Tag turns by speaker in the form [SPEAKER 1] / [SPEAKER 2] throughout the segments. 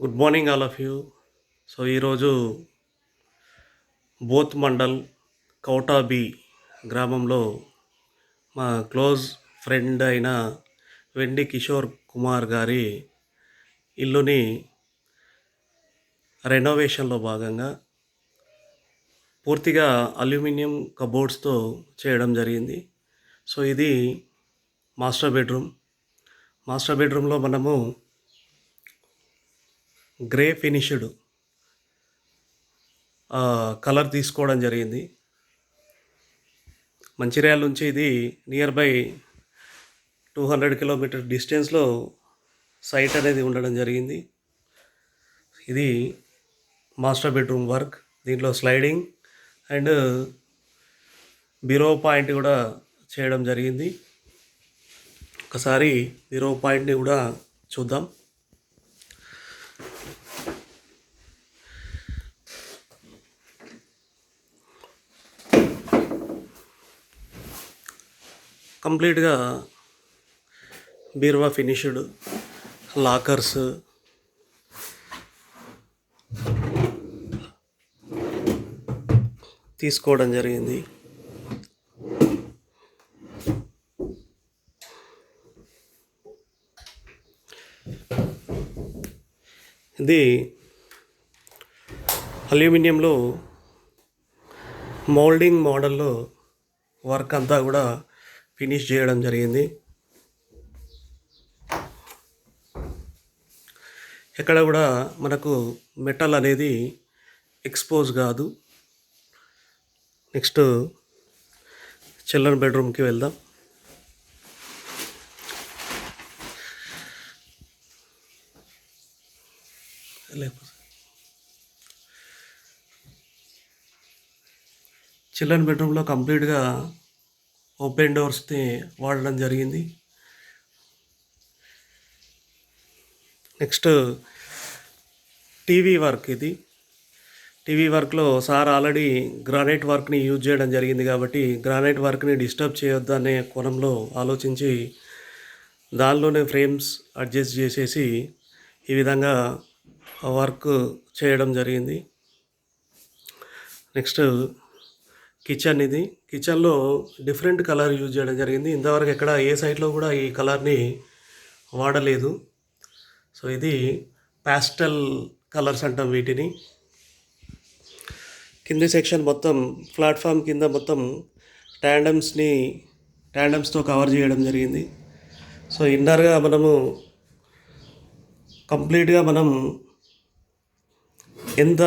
[SPEAKER 1] Good morning all of you. So ఈరోజు both mandal కౌటాబి గ్రామంలో మా క్లోజ్ ఫ్రెండ్ అయిన వెండి కిషోర్ కుమార్ గారి ఇల్లుని రెనోవేషన్లో భాగంగా పూర్తిగా అల్యూమినియం కబోర్డ్స్తో చేయడం జరిగింది. సో ఇది మాస్టర్ బెడ్రూమ్. మాస్టర్ బెడ్రూమ్లో మనము గ్రే ఫినిష్డ్ కలర్ తీసుకోవడం జరిగింది. మంచిర్యాల నుంచి ఇది నియర్ బై 200 కిలోమీటర్ డిస్టెన్స్లో సైట్ అనేది ఉండడం జరిగింది. ఇది మాస్టర్ బెడ్రూమ్ వర్క్. దీంట్లో స్లైడింగ్ అండ్ బిరో పాయింట్ కూడా చేయడం జరిగింది. ఒకసారి బిరో పాయింట్ని కూడా చూద్దాం. కంప్లీట్గా బీరువా ఫినిష్డ్, లాకర్స్, తీసుకోవడం జరిగింది. ఇది అల్యూమినియంలో మోల్డింగ్ మోడల్లో వర్క్ అంతా కూడా ఫినిష్ చేయడం జరిగింది. ఎక్కడ కూడా మనకు మెటల్ అనేది ఎక్స్పోజ్ కాదు. నెక్స్ట్ చిల్డ్రన్ బెడ్రూమ్కి వెళ్దాం. చిల్డ్రన్ బెడ్రూమ్లో కంప్లీట్గా ఓపెన్ డోర్స్ని వాడడం జరిగింది. Next TV work. ఇది టీవీ వర్క్లో సార్ ఆల్రెడీ గ్రానైట్ వర్క్ని యూజ్ చేయడం జరిగింది కాబట్టి గ్రానైట్ వర్క్ని డిస్టర్బ్ చేయొద్దు అనే కోణంలో ఆలోచించి దానిలోనే ఫ్రేమ్స్ అడ్జస్ట్ చేసేసి ఈ విధంగా వర్క్ చేయడం జరిగింది. Next kitchen. ఇది కిచెన్లో డిఫరెంట్ కలర్ యూజ్ చేయడం జరిగింది. ఇంతవరకు ఎక్కడ ఏ సైట్లో కూడా ఈ కలర్ని వాడలేదు. సో ఇది ప్యాస్టల్ కలర్స్ అంటాం వీటిని. కింది సెక్షన్ మొత్తం ప్లాట్ఫామ్ కింద మొత్తం ట్యాండమ్స్తో కవర్ చేయడం జరిగింది. సో ఇన్నర్గా మనము కంప్లీట్గా మనం ఎంత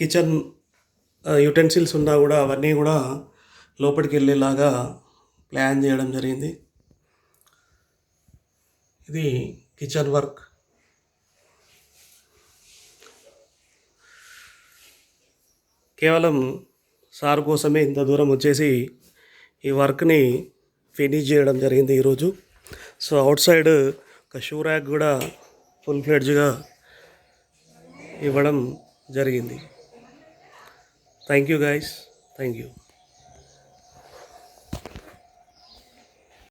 [SPEAKER 1] కిచెన్ యుటెన్సిల్స్ ఉన్నా కూడా అవన్నీ కూడా లోపలికి వెళ్ళేలాగా ప్లాన్ చేయడం జరిగింది. ఇది కిచెన్ వర్క్. కేవలం సార్ కోసమే ఇంత దూరం వచ్చేసి ఈ వర్క్ని ఫినిష్ చేయడం జరిగింది ఈరోజు. సో అవుట్ సైడ్ ఒక షూ ర్యాక్ కూడా ఫుల్ ఫ్లెడ్జ్గా ఇవ్వడం జరిగింది. Thank you guys. Thank you.